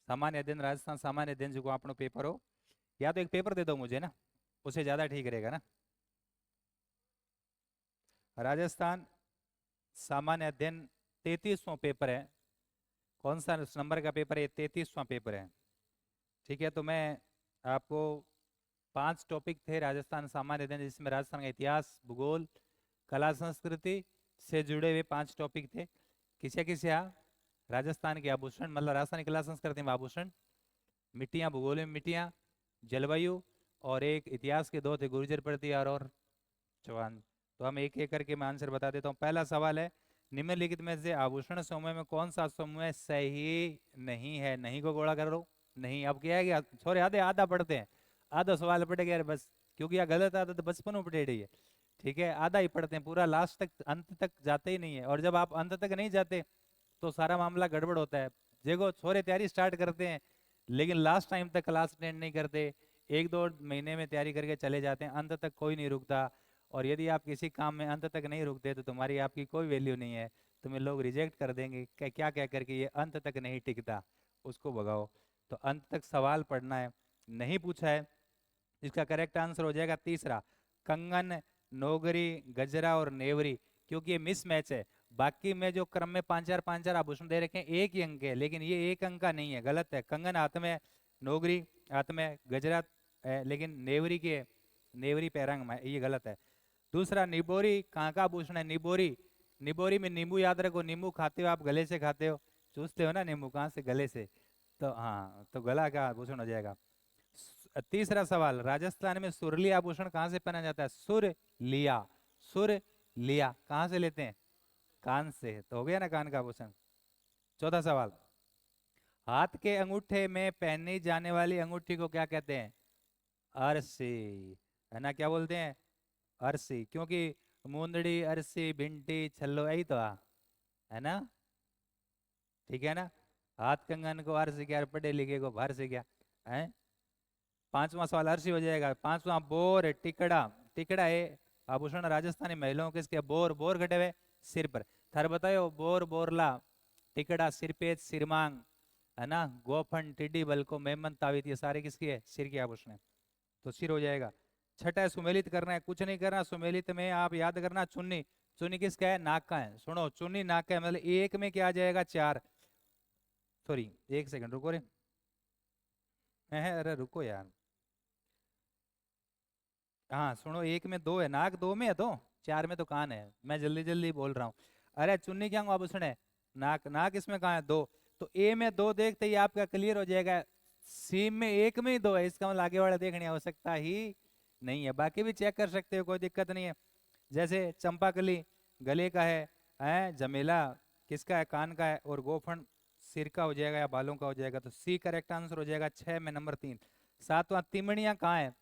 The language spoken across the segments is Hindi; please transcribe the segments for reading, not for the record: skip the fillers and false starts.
सामान्य अध्ययन राजस्थान सामान्य अध्ययन जो आपनो पेपर हो, या तो एक पेपर दे दो मुझे ना, उससे ज्यादा ठीक रहेगा ना। राजस्थान सामान्य अध्ययन 33वां पेपर है। कौन सा नंबर का पेपर है? 33वां पेपर है। ठीक है, तो मैं आपको 5 टॉपिक थे राजस्थान सामान्य अध्ययन, जिसमें राजस्थान का इतिहास, भूगोल, कला संस्कृति से जुड़े हुए 5 टॉपिक थे। किसे किसे राजस्थान के आभूषण, मतलब राजस्थान की कला संस्कृति में आभूषण, मिट्टियां, भूगोल में मिट्टियां, जलवायु, और एक इतिहास के 2 थे, गुर्जर प्रतिहार और चौहान। तो हम एक एक करके मैं आंसर बता देता हूँ। पहला सवाल है, निम्नलिखित में से आभूषण समूह में कौन सा समूह सही नहीं है? नहीं को गोला कर लो। नहीं, अब क्या है कि सॉरी आधे आधा पढ़ते हैं, आधा सवाल पढ़ गया बस, क्योंकि यह गलत आदत बचपन में पढ़ी रही है। ठीक है, आधा ही पढ़ते हैं, पूरा लास्ट तक अंत तक जाते ही नहीं है। और जब आप अंत तक नहीं जाते तो सारा मामला गड़बड़ होता है। देखो छोरे तैयारी स्टार्ट करते हैं लेकिन लास्ट टाइम तक क्लास अटेंड नहीं करते, 1-2 महीने में तैयारी करके चले जाते हैं, अंत तक कोई नहीं रुकता। और यदि आप किसी काम में अंत तक नहीं रुकते तो तुम्हारी आपकी कोई वैल्यू नहीं है, तुम्हें लोग रिजेक्ट कर देंगे। क्या क्या करके ये अंत तक नहीं टिकता, उसको भगाओ। तो अंत तक सवाल पढ़ना है। नहीं पूछा है, इसका करेक्ट आंसर हो जाएगा तीसरा, कंगन, नोगरी, गजरा और नेवरी, क्योंकि ये मिस मैच है। बाकी में जो क्रम में 5-4 आभूषण दे रखे हैं, एक ही अंक है, लेकिन ये एक अंक का नहीं है, गलत है। कंगन हाथ में, नोगरी हाथ में, गजरा है, लेकिन नेवरी के, नेवरी पैरंग में, ये गलत है। दूसरा, निबोरी कहाँ का आभूषण है? निबोरी, निबोरी में नींबू याद रखो, नींबू खाते हो आप, गले से खाते हो, चूसते हो ना नींबू, कहाँ से? गले से। तो हाँ, तो गला का आभूषण हो जाएगा। तीसरा सवाल, राजस्थान में सुरली आभूषण कहाँ से पहना जाता है? सुर लिया, सुर लिया कहाँ से लेते हैं? कान से। तो हो गया ना कान का आभूषण। चौथा सवाल, हाथ के अंगूठे में पहनी जाने वाली अंगूठी को क्या कहते हैं? अरसी, है ना? क्या बोलते हैं? अरसी, क्योंकि मुंदड़ी, अरसी, भिंटी, छल्लो, यही तो है ना? ठीक है ना? हाथ कंगन को अरसी क्या, पढ़े लिखे को भारसी क्या है? पांचवा सवाल अरसी हो जाएगा। पांचवा, बोर, टिकड़ा, टिकड़ा है आभूषण राजस्थानी महिलाओं के, इसके बोर, बोर घटे हुए सिर पर। थार बताओ, बोर, बोरला, टिकड़ा, सिरपेच, सिरमांग, है ना? गोफन, टिड्डी बल को, मेमन, तावीत, ये सारे किसकी है? सिर के आभूषण है, तो सिर हो जाएगा। छठा है, सुमेलित करना है, कुछ नहीं करना। सुमेलित में आप याद करना, चुन्नी, चुन्नी किसका है? नाक का है। सुनो, चुन्नी नाक का है, मतलब एक में क्या आ जाएगा? 4। सॉरी, एक सेकंड रुको रे, अरे रुको यार। हाँ सुनो, एक में 2 है, नाक 2 में है, तो 4 में तो कान है, मैं जल्दी जल्दी बोल रहा हूँ। अरे चुन्नी क्या आभूषण है? नाक, नाक इसमें कहाँ है? 2। तो ए में 2 देखते ही आपका क्लियर हो जाएगा। सी में एक में ही 2 है, इसका मतलब आगे वाला देखने की आवश्यकता ही नहीं है, बाकी भी चेक कर सकते हो, कोई दिक्कत नहीं है। जैसे चंपाकली गले का है जमेला किसका है? कान का है, और गोफन सिर का हो जाएगा या बालों का हो जाएगा, तो सी करेक्ट आंसर हो जाएगा 6 में, नंबर 3। सातवां, तिमणिया कहाँ है?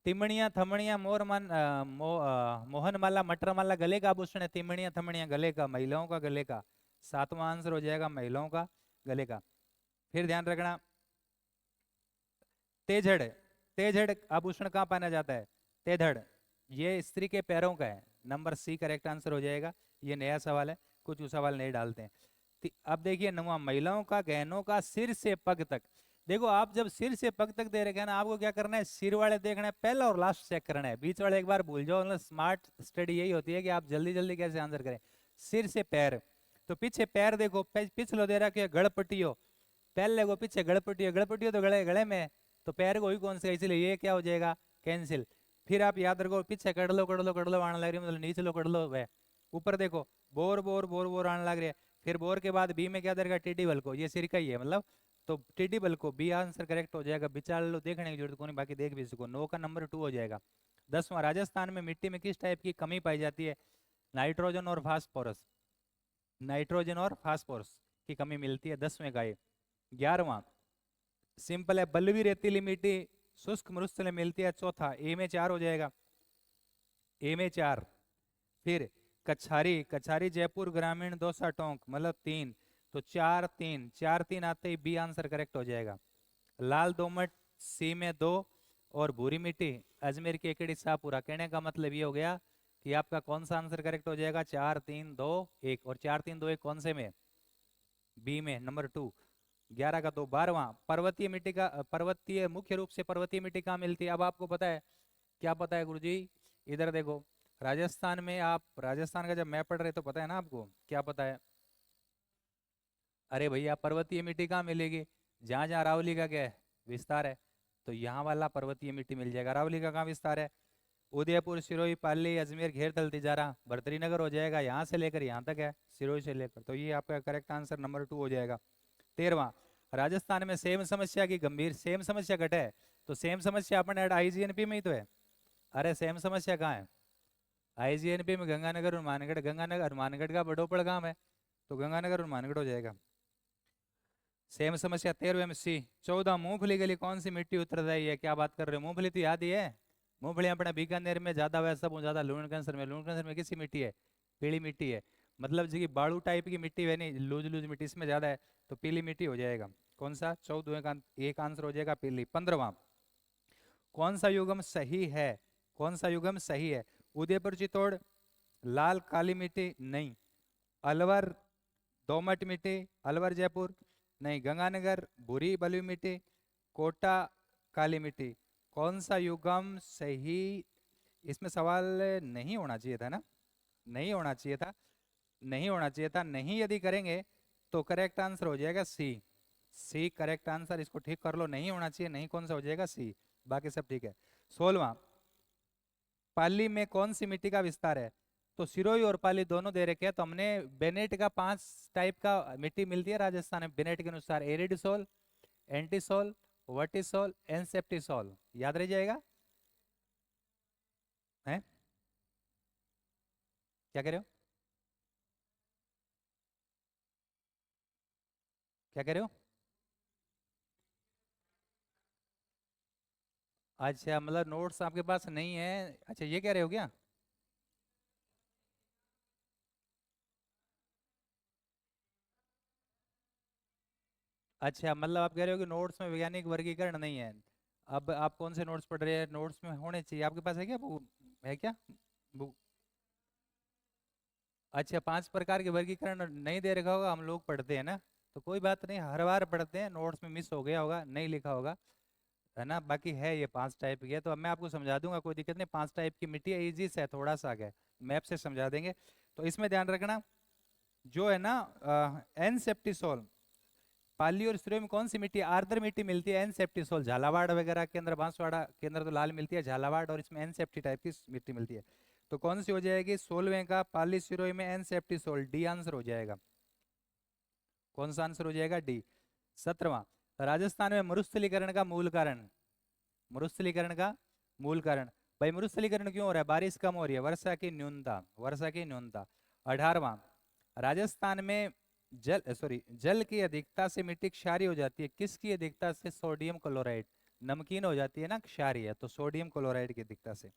तिमणिया, थमणिया, मोहनमाला, मटरमाला गले का आभूषण है, तिमणिया थमणिया गले का, महिलाओं का गले का। सातवां आंसर हो जाएगा महिलाओं का गले का। फिर ध्यान रखना, तेजड़, तेजड़ आभूषण कहाँ पहना जाता है? तेधड़, ये स्त्री के पैरों का है, नंबर सी करेक्ट आंसर हो जाएगा। ये नया सवाल है, कुछ सवाल नहीं डालते हैं। अब देखिए नवा, महिलाओं का गहनों का सिर से पग तक। देखो आप जब सिर से पग तक दे रखे हैं ना, आपको क्या करना है? सिर वाले देखना है पहला और लास्ट चेक करना है, बीच वाले एक बार भूल जाओ। मतलब स्मार्ट स्टडी यही होती है कि आप जल्दी जल्दी कैसे आंसर करें। सिर से पैर, तो पीछे पैर देखो, पिछलो दे रखे गड़पटियो, पहले को पीछे गड़पटियो, गड़पटियो तो गले गले में, तो पैर को ही कौन से, इसलिए ये क्या हो जाएगा? कैंसिल। फिर आप याद रखो, पीछे कर लो कर लो कर लो आने लग रही है, मतलब नीचे लो कर लो वह। ऊपर देखो, बोर बोर बोर बोर आने लग रही है। फिर बोर के बाद बी में क्या देगा? टिड्डी बल को, ये सिर का ही है मतलब, तो टिड्डी बल को बी आंसर करेक्ट हो जाएगा। विचार लो, देखने की जरूरत को नहीं, बाकी देख भी सको। 9 का नंबर 2 हो जाएगा। 10वां, राजस्थान में मिट्टी में किस टाइप की कमी पाई जाती है? नाइट्रोजन और फास्फोरस, नाइट्रोजन और फास्फोरस की कमी मिलती है 10वें का ये। 11वां, सिंपल है, बलुई रेतीली मिट्टी शुष्क मरुस्थल में मिलती है। चौथा, ए में 4 हो जाएगा, ए में 4। फिर कछारी, कछारी जयपुर ग्रामीण दौसा टोंक, मतलब 3, तो 4 3 4 3 आते ही बी आंसर करेक्ट हो जाएगा। लाल दोमट, सी में 2, और भूरी मिट्टी अजमेर की एकेडी शाहपुरा। कहने का मतलब ये हो गया कि आपका कौन सा आंसर करेक्ट हो जाएगा? 4 3 2 1, और 4 3 2 1 कौन से में? बी में, नंबर 2। 11 का 2 12वां। पर्वतीय मिट्टी का पर्वतीय मुख्य रूप से पर्वतीय मिट्टी कहाँ मिलती है? अब आपको पता है, क्या पता है गुरुजी? इधर देखो, राजस्थान में, आप राजस्थान का जब मैप पढ़ रहे तो पता है ना आपको, क्या पता है? अरे भैया, पर्वतीय मिट्टी कहाँ मिलेगी? जहां जहां अरावली का क्या है, विस्तार है, तो यहाँ वाला पर्वतीय मिट्टी मिल जाएगा। अरावली का कहाँ विस्तार है? उदयपुर, सिरोही, पाली, अजमेर, घेरतल, तिजारा, भर्तरीनगर हो जाएगा, यहाँ से लेकर यहाँ तक है, सिरोही से लेकर। तो ये आपका करेक्ट आंसर नंबर 2 हो जाएगा। 13वां, राजस्थान में सेम समस्या की गंभीर, सेम समस्या घटे है, तो सेम समस्या अपन आईजीएनपी में ही तो है। अरे सेम समस्या कहाँ है? आईजीएनपी में गंगानगर और मानगढ़, गंगानगर मानगढ़ का बड़ोपड़ गांव है, तो गंगानगर और मानगढ़ हो जाएगा। सेम समस्या 13वें में सी। 14, मूंगफली के लिए कौन सी मिट्टी उत्तरदायी है? क्या बात कर रहे हो, मूंगफली तो याद ही है। मूंगफली अपना बीकानेर में ज्यादा, वैसा बहुत ज्यादा लूण कैंसर में, लूण कैंसर में किसी मिट्टी है? पीली मिट्टी है, मतलब जी बालू टाइप की मिट्टी है, नहीं लूज लूज मिट्टी इसमें ज्यादा है, तो पीली मिट्टी हो जाएगा। कौन सा? 14 का एक आंसर हो जाएगा पीली। 15वां, कौन सा युगम सही है? कौन सा युगम सही है? उदयपुर चित्तौड़, लाल काली मिट्टी नहीं, अलवर दोमट मिट्टी, अलवर जयपुर नहीं, गंगानगर भूरी बलुई मिट्टी, कोटा काली मिट्टी। कौन सा युगम सही? इसमें सवाल नहीं होना चाहिए था ना, नहीं होना चाहिए था, नहीं होना चाहिए था। नहीं यदि करेंगे तो करेक्ट आंसर हो जाएगा सी। सी करेक्ट आंसर, इसको ठीक कर लो, नहीं होना चाहिए, नहीं कौन सा हो जाएगा? सी, बाकी सब ठीक है। 16वां, पाली में कौन सी मिट्टी का विस्तार है? तो सिरोही और पाली दोनों दे रखे हैं, तो हमने बेनेट का 5 टाइप का मिट्टी मिलती है राजस्थान में बेनेट के अनुसार, एरिड सोल, एंटीसोल, वर्टिसोल, एनसेप्टिसोल, याद रह जाएगा है? क्या कह रहे हो, क्या कह रहे हो? अच्छा, मतलब नोट्स आपके पास नहीं है, अच्छा ये कह रहे हो क्या? अच्छा, मतलब आप कह रहे हो कि नोट्स में वैज्ञानिक वर्गीकरण नहीं है। अब आप कौन से नोट्स पढ़ रहे हैं? नोट्स में होने चाहिए, आपके पास है क्या वो? है क्या वो? अच्छा, 5 प्रकार के वर्गीकरण नहीं दे रखा होगा, हम लोग पढ़ते हैं ना, तो कोई बात नहीं, हर बार पढ़ते हैं, नोट्स में मिस हो गया होगा, नहीं लिखा होगा, है ना। बाकी है ये 5 टाइप की है, तो अब मैं आपको समझा दूंगा, कोई दिक्कत नहीं। 5 टाइप की मिट्टी है, इजी से है, थोड़ा सा आगे मैप से समझा देंगे। तो इसमें ध्यान रखना, जो है ना एनसेप्टिसोल, पाली और सिरोही में कौन सी मिट्टी? आर्द्र मिट्टी मिलती है, एनसेप्टिसोल। झालावाड़ वगैरह के अंदर, बांसवाड़ा के अंदर तो लाल मिलती है झालावाड़, और इसमें एनसेप्टी टाइप की मिट्टी मिलती है। तो कौन सी हो जाएगी? 16वें का पाली सिरोही में एनसेप्टिसोल, डी आंसर हो जाएगा। कौन सा आंसर हो जाएगा? डी। 17वां, राजस्थान में मरुस्थलीकरण का मूल कारण, मरुस्थलीकरण का मूल कारण, भाई मरुस्थलीकरण क्यों हो रहा है? बारिश कम हो रही है, वर्षा की न्यूनता, वर्षा की न्यूनता। 18वां, राजस्थान में जल की अधिकता से मिट्टी क्षारीय हो जाती है, किसकी अधिकता से? सोडियम क्लोराइड, नमकीन हो जाती है ना, क्षारीय है, तो सोडियम क्लोराइड की अधिकता से।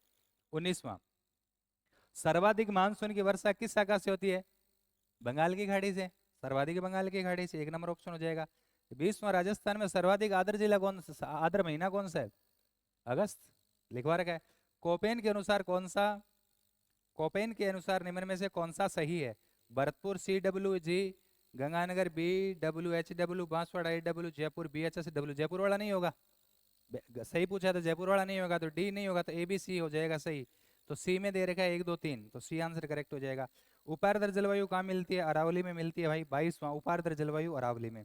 19वां, सर्वाधिक मानसून की वर्षा किस शाखा से होती है? बंगाल की खाड़ी से, सर्वाधिक बंगाल की खाड़ी से, एक नंबर ऑप्शन हो जाएगा। 20वां, राजस्थान में सर्वाधिक आर्द्र जिला कौन सा, आर्द्र महीना कौन सा है? अगस्त, लिखवा रखा है। कोपेन के अनुसार कौन सा, कोपेन के अनुसार निम्न में से कौन सा सही है? Bharatpur C W G, Ganganagar B W H W, Banswara A W, Jaipur B H S W. Jaipur वाला नहीं होगा, सही पूछा तो जयपुर वाला नहीं होगा, तो डी नहीं होगा, तो ए बी सी हो जाएगा सही। तो सी में दे रखा है 1 2 3, तो सी आंसर करेक्ट हो जाएगा। उपार्द्र जलवायु कहाँ मिलती है? अरावली में मिलती है भाई। 22वां, उपार्द्र जलवायु अरावली में।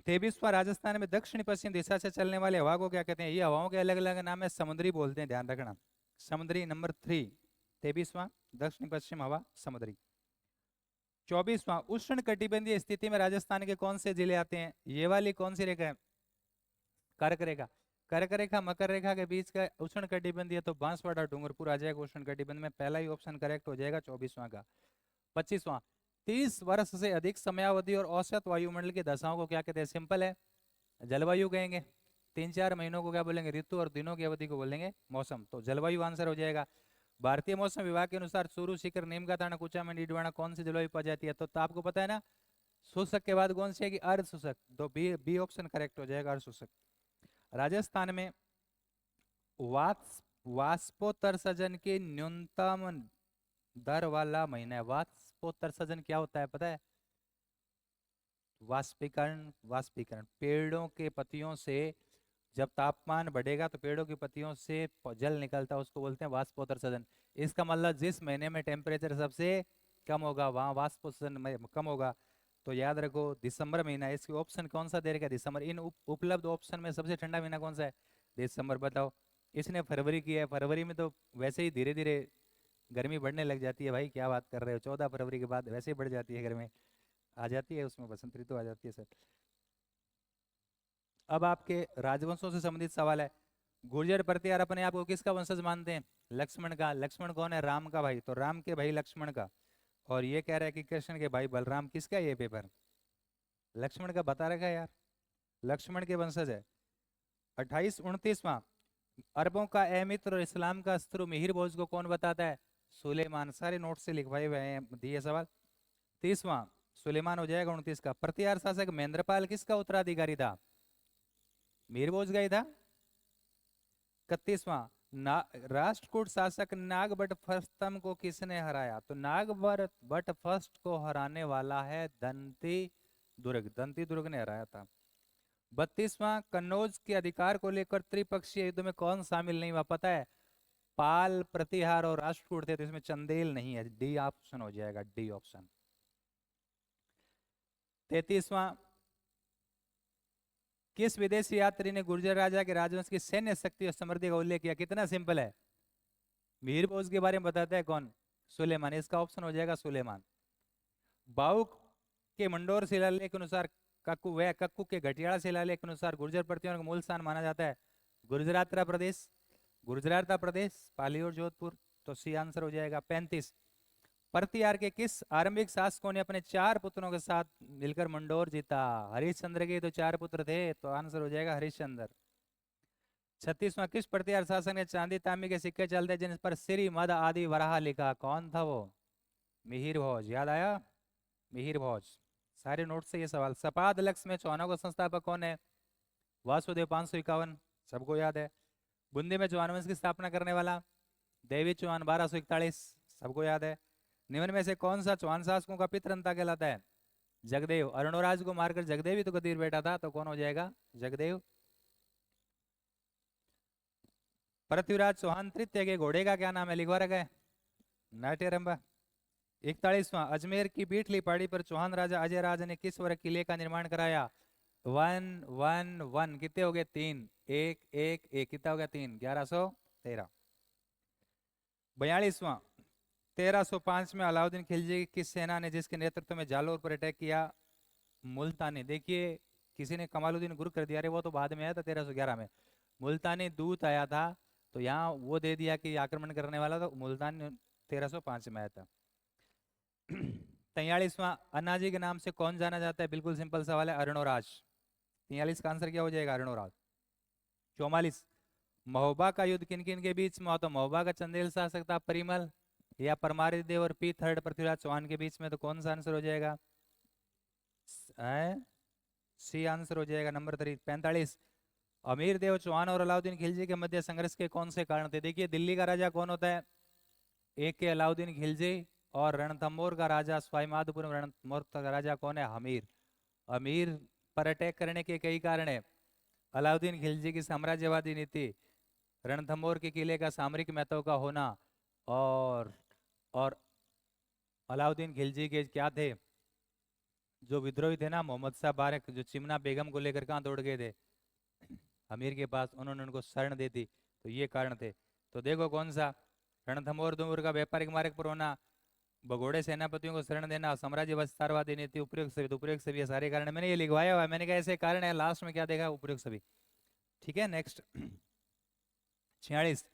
23वां, राजस्थान में दक्षिण पश्चिम दिशा से चलने वाले हवा को क्या कहते हैं? ये हवाओं के अलग अलग नाम है, समुद्री बोलते हैं, ध्यान रखना, समुद्री। नंबर 3, 23वां, दक्षिण पश्चिम हवा समुद्री। 24वां, उष्ण कटिबंधीय स्थिति में राजस्थान के कौन से जिले आते हैं? ये वाली कौन सी रेखा है? कर्क रेखा। कर्क रेखा मकर रेखा के बीच का उष्ण कटिबंधीय, तो बांसवाड़ा डूंगरपुर आ जाएगा उष्ण कटिबंध में, पहला ही ऑप्शन करेक्ट हो जाएगा 24वां का। 25वां, 30 वर्ष से अधिक समयावधि और औसत वायुमंडल की दशाओं को क्या कहते हैं? सिंपल है, जलवायु कहेंगे। 3 4 महीनों को क्या बोलेंगे? ऋतु, और दिनों की अवधि को बोलेंगे मौसम, तो जलवायु आंसर हो जाएगा। भारतीय मौसम विभाग के अनुसार चूरू, सीकर, नीम का थाना, कुचामन, डीडवाना कौन सी जलवायु पाई जाती है? तो आपको पता है ना, शुष्क के बाद कौन सी है? अर्ध शुष्क, तो बी बी ऑप्शन करेक्ट हो जाएगा, अर्ध शुष्क। राजस्थान में वाष्पोत्सर्जन की न्यूनतम दर वाला महीना है। वाष्पोत्सर्जन क्या होता है पता है? वाष्पीकरण, वाष्पीकरण पेड़ों के पत्तियों से जब तापमान बढ़ेगा तो पेड़ों की पत्तियों से जल निकलता है, उसको बोलते हैं वाष्पोत्सर्जन। इसका मतलब जिस महीने में टेम्परेचर सबसे कम होगा वहां वाष्पोत्सर्जन कम होगा। तो याद रखो दिसंबर महीना, इसके ऑप्शन कौन सा दे रखा है? दिसंबर। इन उपलब्ध ऑप्शन में सबसे ठंडा महीना कौन सा है? दिसंबर। बताओ। इसने फरवरी की है, फरवरी में तो वैसे ही धीरे धीरे गर्मी बढ़ने लग जाती है भाई, क्या बात कर रहे हो, 14 फरवरी के बाद वैसे ही बढ़ जाती है गर्मी, आ जाती है उसमें बसंत ऋतु आ जाती है सर। अब आपके राजवंशों से संबंधित सवाल है। गुर्जर प्रतिहार अपने आप को किसका वंशज मानते हैं? लक्ष्मण का। लक्ष्मण कौन है? राम का भाई, तो राम के भाई लक्ष्मण का। और ये कह रहा है कि कृष्ण के भाई बलराम। किसका ये पेपर? लक्ष्मण का बता रखा है यार, लक्ष्मण के वंशज है। 28-29वां, अरबों का ए मित्र और इस्लाम का शत्रु मिहिर भोज को कौन बताता है? सुलेमान। सारे नोट से लिखवाए हुए हैं दिए सवाल। 30वां, सुलेमान हो जाएगा 29 का। प्रतिहार शासक महेंद्रपाल किसका उत्तराधिकारी था? मिहिर भोज का ही था। 31वां, राष्ट्रकूट शासक नागभट्ट फर्स्तम को किसने हराया? तो नागभट्ट फर्स्ट को हराने वाला है दंती दुर्ग। दंती दुर्ग ने हराया था। 32वां, कन्नौज के अधिकार को लेकर त्रिपक्षीय युद्ध में कौन शामिल नहीं हुआ? पता है? पाल, प्रतिहार और राष्ट्रकूट थे, तो इसमें चंदेल नहीं है। डी ऑप्शन हो जाएगा, डी ऑप्शन। 33वां, किस विदेशी यात्री ने गुर्जर राजा के राजवंश की सैन्य शक्ति और समृद्धि का उल्लेख किया? कितना सिंपल है। मीर बोझ के बारे में बताता है कौन? सुलेमान। इसका ऑप्शन हो जाएगा सुलेमान। बाउक के मंडोर शिलालेख के अनुसार कक्कू के घटियाला शिलालेख के अनुसार गुर्जर प्रतियों का मूल स्थान माना जाता है गुजराता प्रदेश। गुजराता प्रदेश, पाली और जोधपुर। तो सी आंसर हो जाएगा। 35, प्रतिहार के किस आरंभिक शासकों ने अपने 4 पुत्रों के साथ मिलकर मंडोर जीता? हरिश्चंद्र के तो 4 पुत्र थे, तो आंसर हो जाएगा हरिश्चंद्र। 36वां, किस प्रतिहार शासक ने चांदी तांबे के सिक्के चलते जिन पर श्री मद आदि वराह लिखा? कौन था वो? मिहिर भोज। याद आया? मिहिर भोज। सारे नोट से ये सवाल। सपाद लक्ष्य में चौहानों का संस्थापक कौन है? वासुदेव 551, सबको याद है। बूंदी में चौहान वंश की स्थापना करने वाला? देवी चौहान 1241, सबको याद है। निम्न में से कौन सा चौहान शासकों का पितरंता कहलाता है? जगदेव। अरुणोराज को मारकर जगदेव ही तो गद्दी पर बैठा था, तो कौन हो जाएगा? जगदेव। पृथ्वीराज चौहान तृतीय के घोड़े का क्या नाम है? लिखवा रखा है, नाट्यरंबा। 41वां, अजमेर की बीठली पहाड़ी पर चौहान राजा अजय राज ने किस वर्ग किले का निर्माण कराया? 111। कितने हो गए? 3। 1 1 1 कितना हो गया? 3। 1113। 42वां, 1305 में अलाउद्दीन खिलजी की किस सेना ने जिसके नेतृत्व में जालोर पर अटैक किया? मुल्तानी। देखिए किसी ने कमालुद्दीन गुरु कर दिया, अरे वो तो बाद में आया था 1311 में। मुल्तानी दूत आया था, तो यहाँ वो दे दिया कि आक्रमण करने वाला, तो मुल्तान 1305 में आया था। 43वां, अन्नाजी के नाम से कौन जाना जाता है? बिल्कुल सिंपल सवाल है, अरुणोराज। 43 का आंसर क्या हो जाएगा? अरुणोराज। 44, महोबा का युद्ध किन किन के बीच में हुआ? तो महोबा का चंदेल शासक था परिमल, या परमारित देव और पी थर्ड पृथ्वीराज चौहान के बीच में, तो कौन सा आंसर हो जाएगा? सी आंसर हो जाएगा, नंबर 3। 45, अमीर देव चौहान और अलाउद्दीन खिलजी के मध्य संघर्ष के कौन से कारण थे? देखिए दिल्ली का राजा कौन होता है? एक के अलाउद्दीन खिलजी, और रणथंभौर का राजा स्वाईमाधोपुर में रणथंभौर का राजा कौन है? अमीर। अमीर पर अटैक करने के कई कारण है। अलाउद्दीन खिलजी की साम्राज्यवादी नीति, रणथंभौर के किले का सामरिक महत्व का होना, और अलाउद्दीन खिलजी के क्या थे जो विद्रोही थे ना, मोहम्मद शाह बारक, जो चिमना बेगम को लेकर कहाँ दौड़ गए थे? अमीर के पास, उन्होंने उनको शरण दे दी, तो ये कारण थे। तो देखो कौन सा? रणथंभौर दूर का व्यापारिक मार्ग पर होना, भगोड़े सेनापतियों को शरण देना, साम्राज्य विस्तारवादी नीति, उपयुक्त सभी। उपयुक्त सभी सारे कारण मैंने ये लिखवाया हुआ है, मैंने कहा ऐसे कारण है, लास्ट में क्या देखा? उपयुक्त सभी। ठीक है, नेक्स्ट। 46,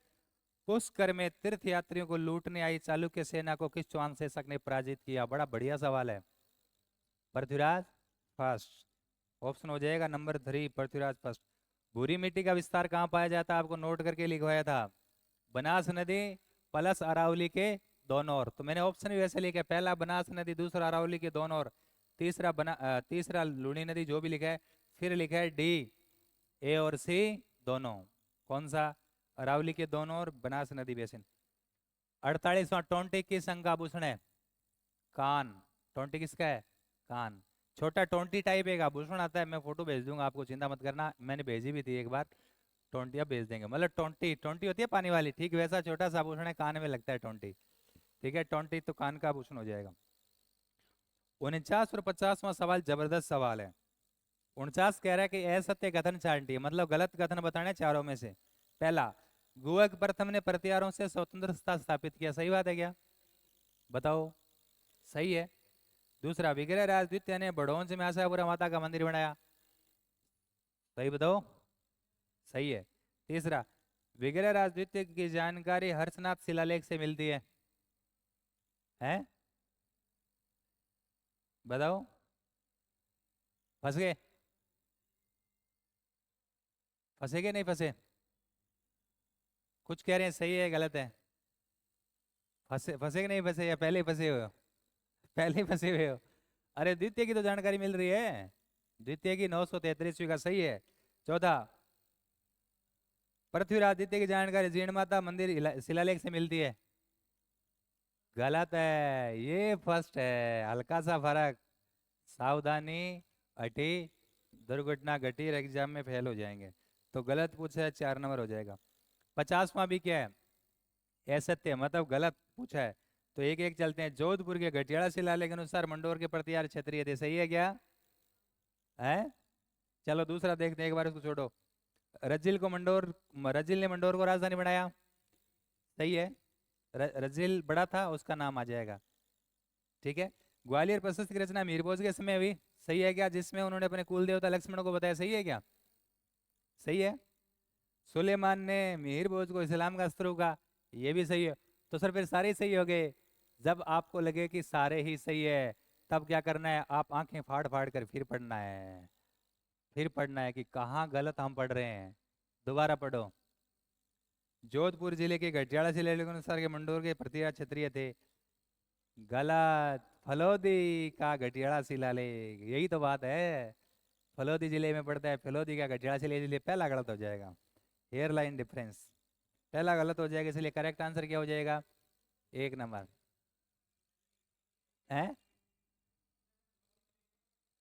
पुष्कर में तीर्थ यात्रियों को लूटने आई चालुक्य सेना को किस चौहान शासक ने पराजित किया? बड़ा बढ़िया सवाल है। पृथ्वीराज फर्स्ट। ऑप्शन हो जाएगा नंबर 3, पृथ्वीराज फर्स्ट। भूरी मिट्टी का विस्तार कहाँ पाया जाता है? आपको नोट करके लिखवाया था, बनास नदी प्लस अरावली के दोनों ओर। तो मैंने ऑप्शन भी वैसे लिखा है, पहला बनास नदी, दूसरा अरावली के दोनों ओर, तीसरा लूनी नदी, जो भी लिखा है। फिर लिखा है डी, ए और सी दोनों। कौन सा? अरावली के दोनों ओर, बनास नदी बेसिन। 48वां, टोंटी किस अंग का आभूषण है? कान। टोंटी किसका है? कान। छोटा टोंटी टाइप एक आभूषण आता है, मैं फोटो भेज दूंगा आपको, चिंता मत करना, मैंने भेजी भी थी एक बार। टोंटिया भेज देंगे, मतलब टोंटी, टोंटी होती है पानी वाली, ठीक वैसा छोटा सा आभूषण है, कान में लगता है टोंटी। ठीक है, टोंटी तो कान का आभूषण हो जाएगा। 49 और 50वां सवाल जबरदस्त सवाल है। 49 कह रहा है कि असत्य कथन चांटिए, मतलब गलत कथन बताने चारों में से। पहला, गुहक प्रथम ने प्रतिहारों से स्वतंत्रता स्थापित किया, सही बात है क्या? बताओ, सही है। दूसरा, विग्रह राज द्वितीय ने बड़ौंज में आशापुरा माता का मंदिर बनाया, सही बताओ, सही है। तीसरा, विग्रह राज द्वितीय की जानकारी हर्षनाथ शिलालेख से मिलती है बताओ, फंस गए? फंसे के नहीं फंसे? कुछ कह रहे हैं सही है गलत है? फंसे, फंसे के नहीं फंसे, या पहले ही फंसे हुए हो? पहले ही फंसे हुए हो। अरे द्वितीय की तो जानकारी मिल रही है, द्वितीय की 933वीं का, सही है। चौथा, पृथ्वीराज द्वितीय की जानकारी जीर्ण माता मंदिर शिलालेख से मिलती है, गलत है, ये फर्स्ट है, हल्का सा फर्क, सावधानी हटी, दुर्घटना घटी, एग्जाम में फेल हो जाएंगे। तो गलत पूछा है, 4 नंबर हो जाएगा। 50वां भी क्या है? असत्य, मतलब गलत पूछा है। तो एक एक चलते हैं। जोधपुर के घटियाला शिलालेख के अनुसार मंडोर के प्रतिहार क्षत्रिय थे, सही है क्या? है? चलो दूसरा देखते हैं, एक बार इसको छोड़ो। रजिल को मंडोर, रजिल ने मंडोर को राजधानी बनाया, सही है। रजिल बड़ा था, उसका नाम आ जाएगा। ठीक है। ग्वालियर प्रशस्ति की रचना मीरभोज के समय हुई, सही है क्या? जिसमें उन्होंने अपने कुल देवता लक्ष्मण को बताया, सही है क्या? सही है। सुलेमान ने मीर भोज को इस्लाम का शत्रु कहा, ये भी सही है। तो सर फिर सारे ही सही हो गए। जब आपको लगे कि सारे ही सही है, तब क्या करना है? आप आंखें फाड़ फाड़ कर फिर पढ़ना है, फिर पढ़ना है कि कहाँ गलत हम पढ़ रहे हैं। दोबारा पढ़ो। जोधपुर जिले के गठियाला शिलालेख के अनुसार के मंडोर के प्रतिहार क्षत्रिय थे, गलत। फलोदी का गठियाला शिलालेख, यही तो बात है, फलोदी जिले में पड़ता है, फलोदी का गठियाला शिलालेख, इसलिए पहला गलत हो जाएगा। एयरलाइन डिफरेंस, पहला गलत हो जाएगा, इसलिए करेक्ट आंसर क्या हो जाएगा? 1 नंबर है।